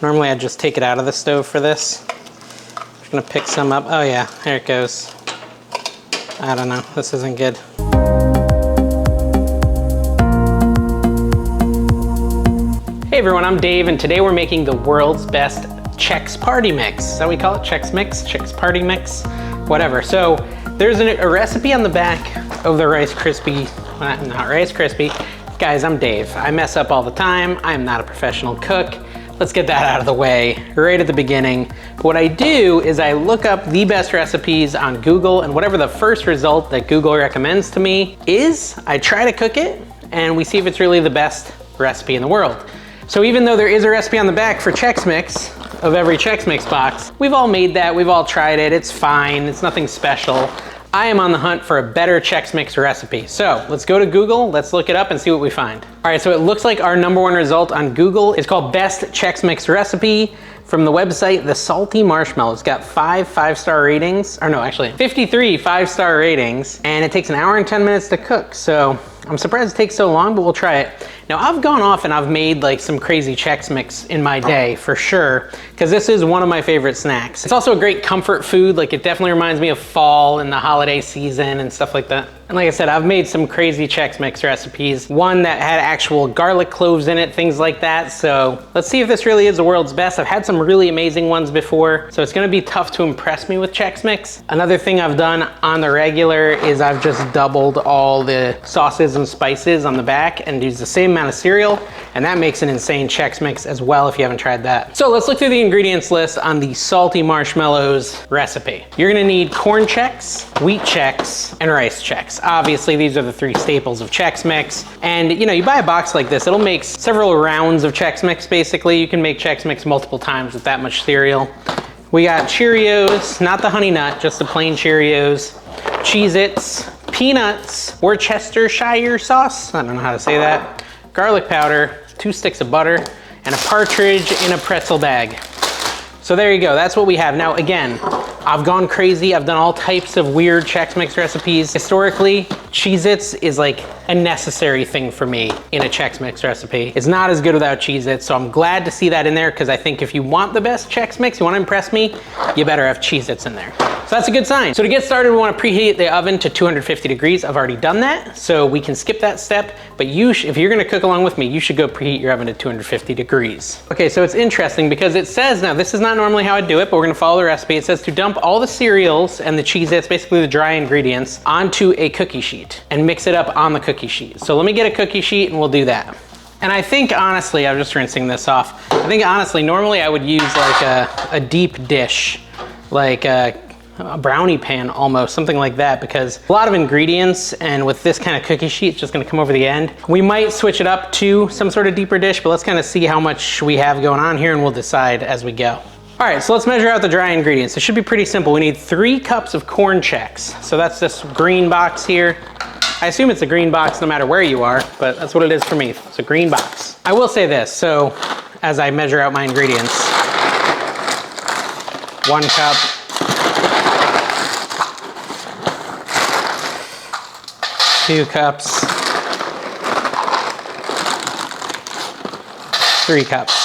Normally I'd just take it out of the stove for this. I'm just gonna pick some up. Oh yeah, there it goes. I don't know, this isn't good. Hey everyone, I'm Dave, and today we're making the world's best Chex Party Mix. Is that what we call it? Chex Mix? Chex Party Mix? Whatever. So there's a recipe on the back of the Rice Krispie, not Rice Krispie. Guys, I'm Dave. I mess up all the time. I'm not a professional cook. Let's get that out of the way right at the beginning. But what I do is I look up the best recipes on Google, and whatever the first result that Google recommends to me is, I try to cook it and we see if it's really the best recipe in the world. So even though there is a recipe on the back for Chex Mix, of every Chex Mix box, we've all made that, we've all tried it, it's fine, it's nothing special. I am on the hunt for a better Chex Mix recipe. So let's go to Google, let's look it up and see what we find. All right, so it looks like our #1 result on Google is called Best Chex Mix Recipe from the website The Salty Marshmallow. It's got 5 5-star ratings, or no, actually 53 5-star ratings, and it takes 1 hour and 10 minutes to cook. So I'm surprised it takes so long, but we'll try it. Now I've gone off and I've made like some crazy Chex Mix in my day for sure, because this is one of my favorite snacks. It's also a great comfort food. Like it definitely reminds me of fall and the holiday season and stuff like that. And like I said, I've made some crazy Chex Mix recipes. One that had actual garlic cloves in it, things like that. So let's see if this really is the world's best. I've had some really amazing ones before, so it's gonna be tough to impress me with Chex Mix. Another thing I've done on the regular is I've just doubled all the sauces and spices on the back and use the same amount of cereal, and that makes an insane Chex Mix as well if you haven't tried that. So let's look through the ingredients list on the Salty Marshmallows recipe. You're gonna need corn Chex, wheat Chex, and rice Chex. Obviously, these are the 3 staples of Chex Mix. And you know, you buy a box like this, it'll make several rounds of Chex Mix basically. You can make Chex Mix multiple times with that much cereal. We got Cheerios, not the Honey Nut, just the plain Cheerios, Cheez-Its, peanuts, Worcestershire sauce, I don't know how to say that, garlic powder, 2 sticks of butter, and a partridge in a pretzel bag. So there you go, that's what we have. Now again, I've gone crazy. I've done all types of weird Chex Mix recipes. Historically, Cheez-Its is like a necessary thing for me in a Chex Mix recipe. It's not as good without Cheez-Its, so I'm glad to see that in there, because I think if you want the best Chex Mix, you want to impress me, you better have Cheez-Its in there. So that's a good sign. So to get started, we want to preheat the oven to 250 degrees. I've already done that, so we can skip that step, but if you're gonna cook along with me, you should go preheat your oven to 250 degrees. Okay, so it's interesting because it says, now this is not normally how I do it, but we're gonna follow the recipe. It says to dump all the cereals and the Cheez-Its, basically the dry ingredients, onto a cookie sheet and mix it up on the cookie sheet. So let me get a cookie sheet and we'll do that. And I think honestly, I'm just rinsing this off. I think honestly, normally I would use like a deep dish, like a brownie pan almost, something like that, because a lot of ingredients, and with this kind of cookie sheet, it's just gonna come over the end. We might switch it up to some sort of deeper dish, but let's kind of see how much we have going on here and we'll decide as we go. All right, so let's measure out the dry ingredients. It should be pretty simple. We need 3 cups of corn Chex. So that's this green box here. I assume it's a green box no matter where you are, but that's what it is for me. It's a green box. I will say this, so as I measure out my ingredients, 1 cup, 2 cups, 3 cups.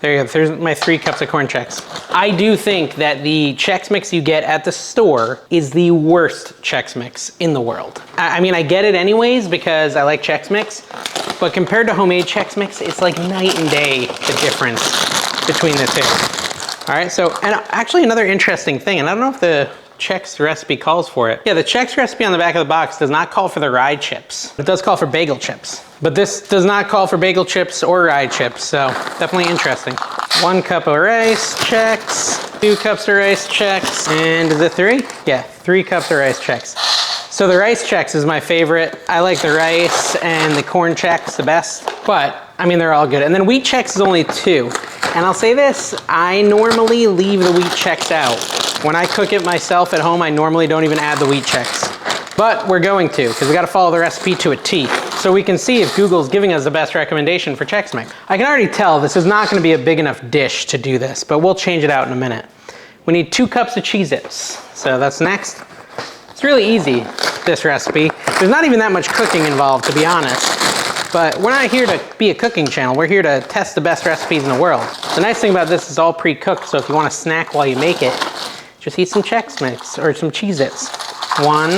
There you go, there's my 3 cups of corn Chex. I do think that the Chex Mix you get at the store is the worst Chex Mix in the world. I mean, I get it anyways because I like Chex Mix, but compared to homemade Chex Mix, it's like night and day, the difference between the two. All right, so, and actually another interesting thing, and I don't know if the Chex recipe calls for it. Yeah, the Chex recipe on the back of the box does not call for the rye chips. It does call for bagel chips, but this does not call for bagel chips or rye chips, so definitely interesting. 1 cup of rice Chex, 2 cups of rice Chex, and is it 3? Yeah, 3 cups of rice Chex. So the rice Chex is my favorite. I like the rice and the corn Chex the best, but I mean, they're all good. And then wheat Chex is only 2. And I'll say this, I normally leave the wheat Chex out. When I cook it myself at home, I normally don't even add the wheat Chex. But we're going to, because we gotta follow the recipe to a T. So we can see if Google's giving us the best recommendation for Chex Mix. I can already tell this is not gonna be a big enough dish to do this, but we'll change it out in a minute. We need 2 cups of Cheez-Its. So that's next. It's really easy, this recipe. There's not even that much cooking involved, to be honest. But we're not here to be a cooking channel. We're here to test the best recipes in the world. The nice thing about this is all pre-cooked, so if you want to snack while you make it, just eat some Chex Mix or some Cheez-Its. 1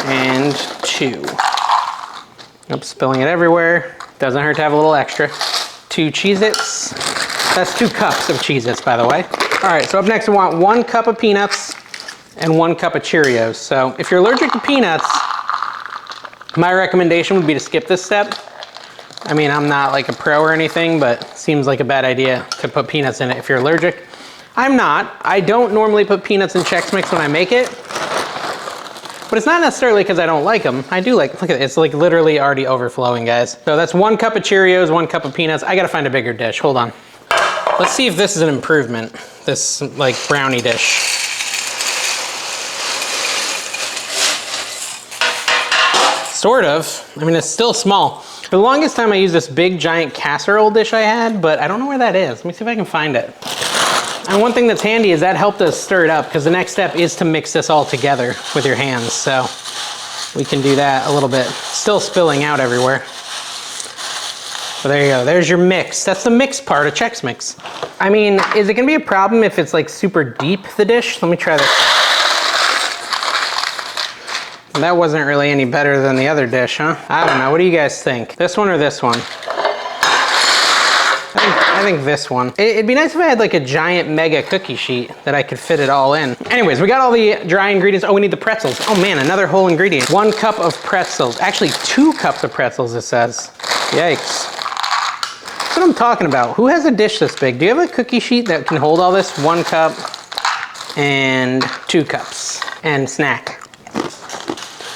and 2. Nope, spilling it everywhere. Doesn't hurt to have a little extra. 2 Cheez-Its. That's 2 cups of Cheez-Its, by the way. All right, so up next we want 1 cup of peanuts and 1 cup of Cheerios. So if you're allergic to peanuts, my recommendation would be to skip this step. I mean, I'm not like a pro or anything, but it seems like a bad idea to put peanuts in it if you're allergic. I'm not. I don't normally put peanuts in Chex Mix when I make it, but it's not necessarily because I don't like them. I do like, look at it, it's like literally already overflowing, guys. So that's 1 cup of Cheerios, 1 cup of peanuts. I gotta find a bigger dish, hold on. Let's see if this is an improvement, this like brownie dish. Sort of. I mean, it's still small. For the longest time I used this big giant casserole dish I had, but I don't know where that is. Let me see if I can find it. And one thing that's handy is that helped us stir it up, because the next step is to mix this all together with your hands. So we can do that a little bit. Still spilling out everywhere. So there you go, there's your mix. That's the mix part of Chex Mix. I mean, is it gonna be a problem if it's like super deep, the dish? Let me try this. That wasn't really any better than the other dish, huh? I don't know, what do you guys think? This one or this one? I think this one. It'd be nice if I had like a giant mega cookie sheet that I could fit it all in. Anyways, we got all the dry ingredients. Oh, we need the pretzels. Oh man, another whole ingredient. 1 cup of pretzels. Actually, 2 cups of pretzels, it says. Yikes. That's what I'm talking about. Who has a dish this big? Do you have a cookie sheet that can hold all this? 1 cup and 2 cups and snack.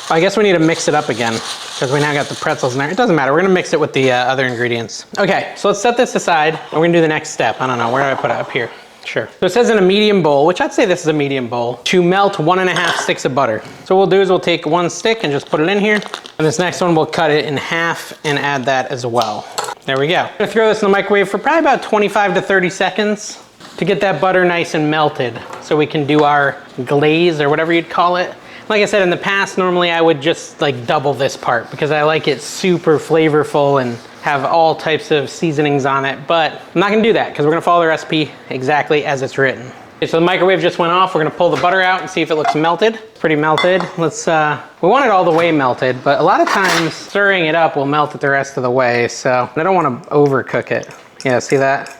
I guess we need to mix it up again because we now got the pretzels in there. It doesn't matter, we're gonna mix it with the other ingredients. Okay, so let's set this aside and we're gonna do the next step. I don't know, where do I put it? Up here, sure. So it says in a medium bowl, which I'd say this is a medium bowl, to melt 1.5 sticks of butter. So what we'll do is we'll take 1 stick and just put it in here. And this next one, we'll cut it in half and add that as well. There we go. I'm gonna throw this in the microwave for probably about 25 to 30 seconds to get that butter nice and melted so we can do our glaze or whatever you'd call it. Like I said, in the past, normally I would just like double this part because I like it super flavorful and have all types of seasonings on it, but I'm not gonna do that because we're gonna follow the recipe exactly as it's written. Okay, so the microwave just went off. We're gonna pull the butter out and see if it looks melted. Pretty melted. Let's, we want it all the way melted, but a lot of times stirring it up will melt it the rest of the way, so I don't wanna overcook it. Yeah, see that?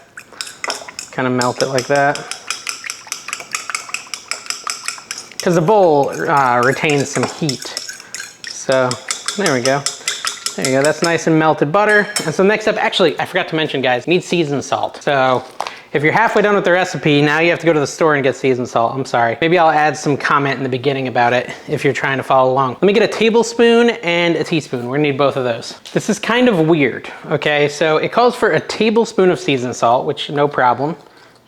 Kind of melt it like that. Because the bowl retains some heat. So there we go. There you go, that's nice and melted butter. And so next up, actually, I forgot to mention, guys, you need seasoned salt. So if you're halfway done with the recipe, now you have to go to the store and get seasoned salt. I'm sorry. Maybe I'll add some comment in the beginning about it if you're trying to follow along. Let me get a tablespoon and a teaspoon. We're gonna need both of those. This is kind of weird, okay? So it calls for a tablespoon of seasoned salt, which no problem.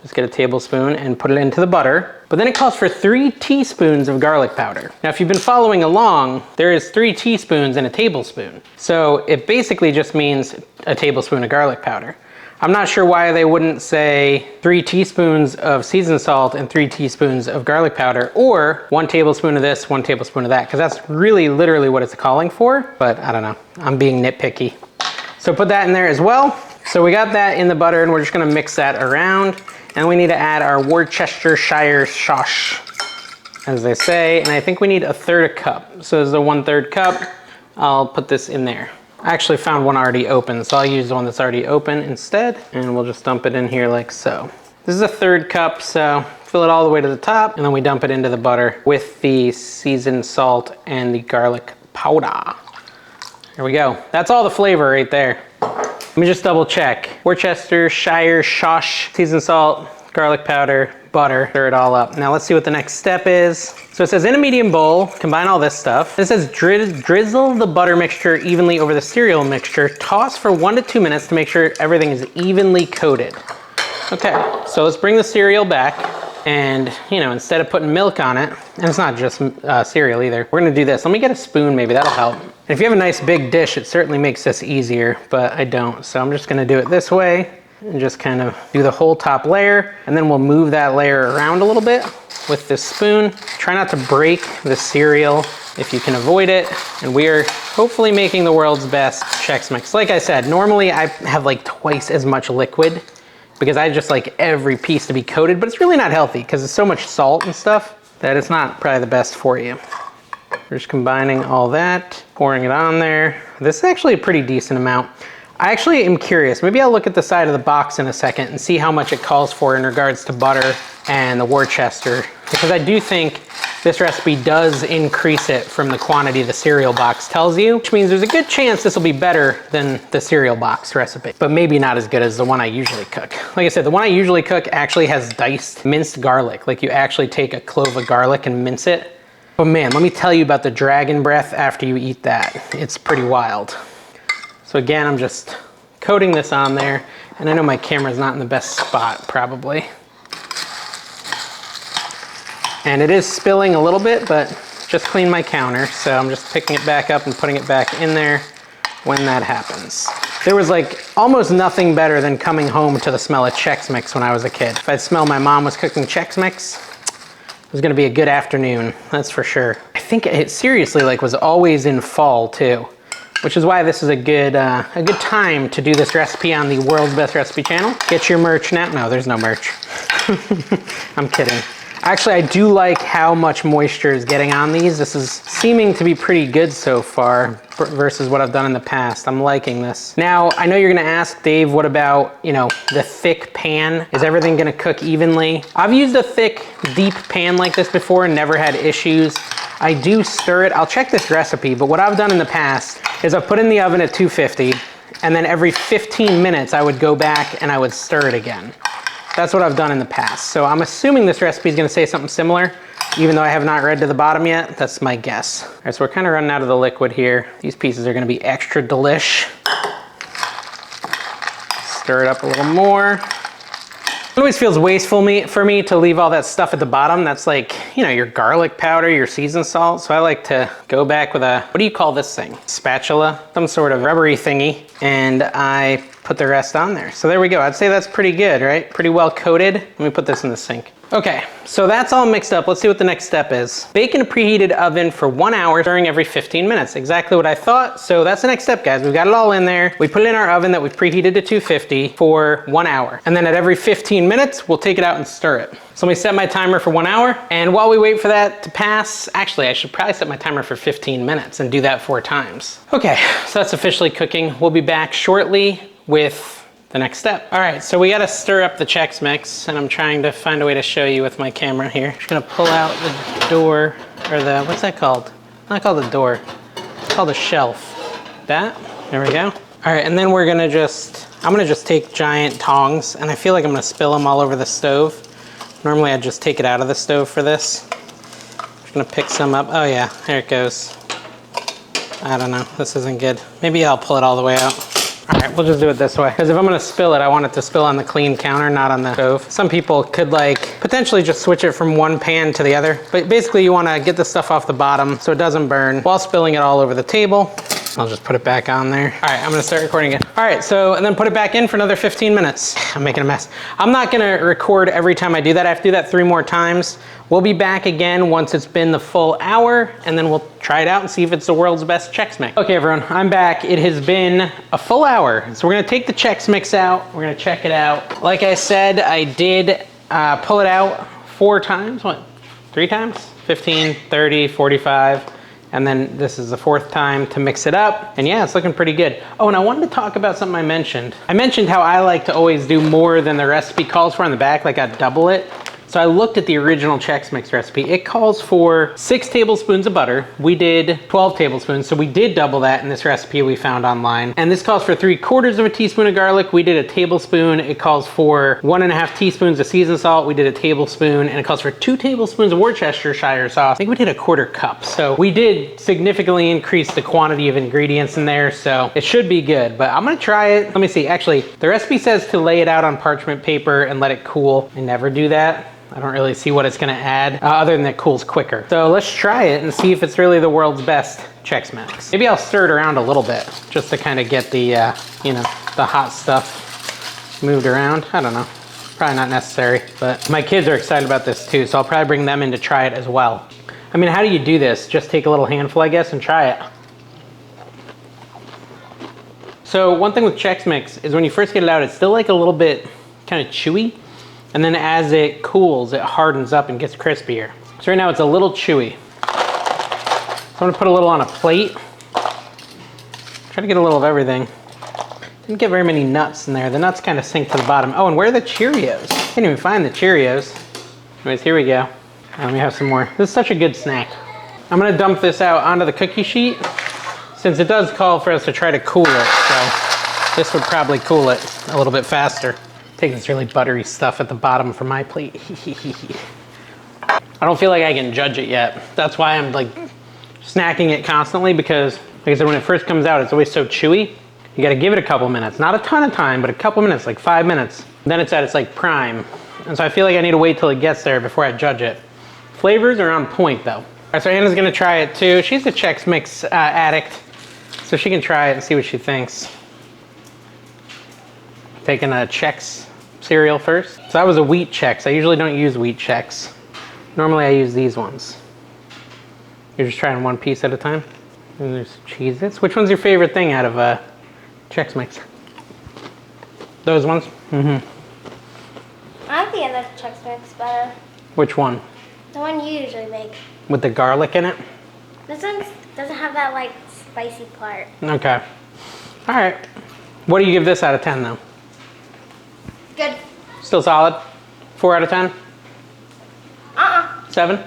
Just get a tablespoon and put it into the butter. But then it calls for 3 teaspoons of garlic powder. Now, if you've been following along, there is 3 teaspoons in a tablespoon. So it basically just means a tablespoon of garlic powder. I'm not sure why they wouldn't say 3 teaspoons of seasoned salt and 3 teaspoons of garlic powder, or 1 tablespoon of this, 1 tablespoon of that, because that's really literally what it's calling for, but I don't know, I'm being nitpicky. So put that in there as well. So we got that in the butter and we're just gonna mix that around. And we need to add our Worcestershire sauce, as they say, and I think we need 1/3 cup. So this is a 1/3 cup. I'll put this in there. I actually found one already open, so I'll use the one that's already open instead, and we'll just dump it in here like so. This is 1/3 cup, so fill it all the way to the top, and then we dump it into the butter with the seasoned salt and the garlic powder. There we go. That's all the flavor right there. Let me just double check. Worcestershire sauce, seasoned salt, garlic powder, butter, stir it all up. Now let's see what the next step is. So it says in a medium bowl, combine all this stuff. It says drizzle the butter mixture evenly over the cereal mixture. Toss for 1 to 2 minutes to make sure everything is evenly coated. Okay, so let's bring the cereal back. And, you know, instead of putting milk on it, and it's not just cereal either, we're gonna do this. Let me get a spoon, maybe that'll help. And if you have a nice big dish, it certainly makes this easier, but I don't. So I'm just gonna do it this way and just kind of do the whole top layer. And then we'll move that layer around a little bit with this spoon. Try not to break the cereal if you can avoid it. And we are hopefully making the world's best Chex Mix. Like I said, normally I have like twice as much liquid because I just like every piece to be coated, but it's really not healthy because there's so much salt and stuff that it's not probably the best for you. We're just combining all that, pouring it on there. This is actually a pretty decent amount. I actually am curious. Maybe I'll look at the side of the box in a second and see how much it calls for in regards to butter and the Worcester, because I do think this recipe does increase it from the quantity the cereal box tells you, which means there's a good chance this will be better than the cereal box recipe, but maybe not as good as the one I usually cook. Like I said, the one I usually cook actually has diced minced garlic. Like you actually take a clove of garlic and mince it. But man, let me tell you about the dragon breath after you eat that. It's pretty wild. So again, I'm just coating this on there, and I know my camera's not in the best spot, probably. And it is spilling a little bit, but just cleaned my counter, so I'm just picking it back up and putting it back in there when that happens. There was like almost nothing better than coming home to the smell of Chex Mix when I was a kid. If I'd smell my mom was cooking Chex Mix, it was gonna be a good afternoon, that's for sure. I think it seriously like was always in fall too, which is why this is a good time to do this recipe on the World's Best Recipe channel. Get your merch now. No, there's no merch. I'm kidding. Actually, I do like how much moisture is getting on these. This is seeming to be pretty good so far versus what I've done in the past. I'm liking this. Now, I know you're gonna ask, Dave, what about, you know, the thick pan? Is everything gonna cook evenly? I've used a thick, deep pan like this before and never had issues. I do stir it. I'll check this recipe, but what I've done in the past is I've put it in the oven at 250, and then every 15 minutes I would go back and I would stir it again. That's what I've done in the past. So I'm assuming this recipe is gonna say something similar, even though I have not read to the bottom yet. That's my guess. All right, so we're kind of running out of the liquid here. These pieces are gonna be extra delish. Stir it up a little more. It always feels wasteful for me to leave all that stuff at the bottom. That's like, you know, your garlic powder, your seasoned salt. So I like to go back with a, what do you call this thing? Spatula, some sort of rubbery thingy. And I put the rest on there. So there we go. I'd say that's pretty good, right? Pretty well coated. Let me put this in the sink. Okay, so that's all mixed up. Let's see what the next step is. Bake in a preheated oven for 1 hour, stirring every 15 minutes. Exactly what I thought. So that's the next step, guys. We've got it all in there. We put it in our oven that we've preheated to 250 for 1 hour. And then at every 15 minutes, we'll take it out and stir it. So let me set my timer for 1 hour. And while we wait for that to pass, actually, I should probably set my timer for 15 minutes and do that 4 times. Okay, so that's officially cooking. We'll be back shortly with the next step. All right, so we gotta stir up the Chex Mix, and I'm trying to find a way to show you with my camera here. Just gonna pull out the door, or the, what's that called? Not called a door, it's called a shelf. That, there we go. All right, and then we're gonna I'm gonna just take giant tongs, and I feel like I'm gonna spill them all over the stove. Normally I'd just take it out of the stove for this. Just gonna pick some up. Oh yeah, there it goes. I don't know, this isn't good. Maybe I'll pull it all the way out. All right, we'll just do it this way. Because if I'm gonna spill it, I want it to spill on the clean counter, not on the stove. Some people could like potentially just switch it from one pan to the other. But basically you wanna get the stuff off the bottom so it doesn't burn while spilling it all over the table. I'll just put it back on there. All right, I'm gonna start recording again. All right, so, and then put it back in for another 15 minutes. I'm making a mess. I'm not gonna record every time I do that. I have to do that 3 more times. We'll be back again once it's been the full hour, and then we'll try it out and see if it's the world's best Chex Mix. Okay, everyone, I'm back. It has been a full hour. So we're gonna take the Chex Mix out. We're gonna check it out. Like I said, I did pull it out 4 times, 3 times? 15, 30, 45. And then this is the 4th time to mix it up. And yeah, it's looking pretty good. Oh, and I wanted to talk about something I mentioned. I mentioned how I like to always do more than the recipe calls for on the back, like I double it. So I looked at the original Chex Mix recipe. It calls for 6 tablespoons of butter. We did 12 tablespoons, so we did double that in this recipe we found online. And this calls for 3/4 of a teaspoon of garlic. We did a tablespoon. It calls for 1.5 teaspoons of seasoned salt. We did a tablespoon, and it calls for 2 tablespoons of Worcestershire sauce. I think we did a 1/4 cup. So we did significantly increase the quantity of ingredients in there, so it should be good. But I'm gonna try it. Let me see, actually, the recipe says to lay it out on parchment paper and let it cool. I never do that. I don't really see what it's gonna add other than it cools quicker. So let's try it and see if it's really the world's best Chex Mix. Maybe I'll stir it around a little bit just to kind of get the, you know, the hot stuff moved around. I don't know, probably not necessary, but my kids are excited about this too, so I'll probably bring them in to try it as well. I mean, how do you do this? Just take a little handful, I guess, and try it. So one thing with Chex Mix is when you first get it out, it's still like a little bit kind of chewy. And then as it cools, it hardens up and gets crispier. So right now it's a little chewy. So I'm gonna put a little on a plate. Try to get a little of everything. Didn't get very many nuts in there. The nuts kind of sink to the bottom. Oh, and where are the Cheerios? Can't even find the Cheerios. Anyways, here we go. Let me have some more. This is such a good snack. I'm gonna dump this out onto the cookie sheet since it does call for us to try to cool it. So this would probably cool it a little bit faster. Take this really buttery stuff at the bottom for my plate. I don't feel like I can judge it yet. That's why I'm like snacking it constantly because, like I said, when it first comes out, it's always so chewy. You gotta give it a couple minutes. Not a ton of time, but a couple minutes, like 5 minutes. Then it's at its like prime. And so I feel like I need to wait till it gets there before I judge it. Flavors are on point though. All right, so Anna's gonna try it too. She's a Chex Mix addict, so she can try it and see what she thinks. Taking a Chex cereal first. So that was a wheat Chex. I usually don't use wheat Chex. Normally I use these ones. You're just trying one piece at a time. And there's Cheez-Its. Which one's your favorite thing out of Chex Mix? Those ones? Mm-hmm. I like the other Chex Mix better. Which one? The one you usually make. With the garlic in it? This one doesn't have that like spicy part. Okay. All right. What do you give this out of 10 though? Good. Still solid? 4 out of 10? 7?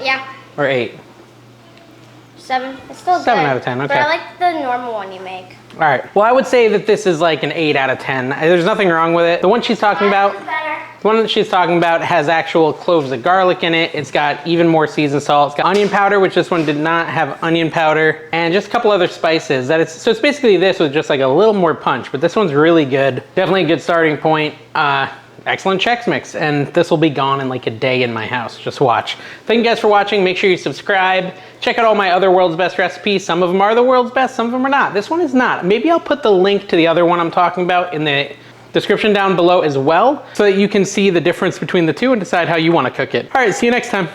Yeah. Or 8? 7. It's still 7 good. out of 10, okay. But I like the normal one you make. All right. Well, I would say that this is like an 8 out of 10. There's nothing wrong with it. The one she's talking about, the one that she's talking about has actual cloves of garlic in it. It's got even more seasoned salt. It's got onion powder, which this one did not have onion powder, and just a couple other spices. So it's basically this with just like a little more punch, but this one's really good. Definitely a good starting point. Excellent Chex Mix, and this will be gone in like a day in my house. Just watch. Thank you guys for watching. Make sure you subscribe. Check out all my other world's best recipes. Some of them are the world's best, some of them are not. This one is not. Maybe I'll put the link to the other one I'm talking about in the description down below as well, so that you can see the difference between the two and decide how you want to cook it. All right, see you next time.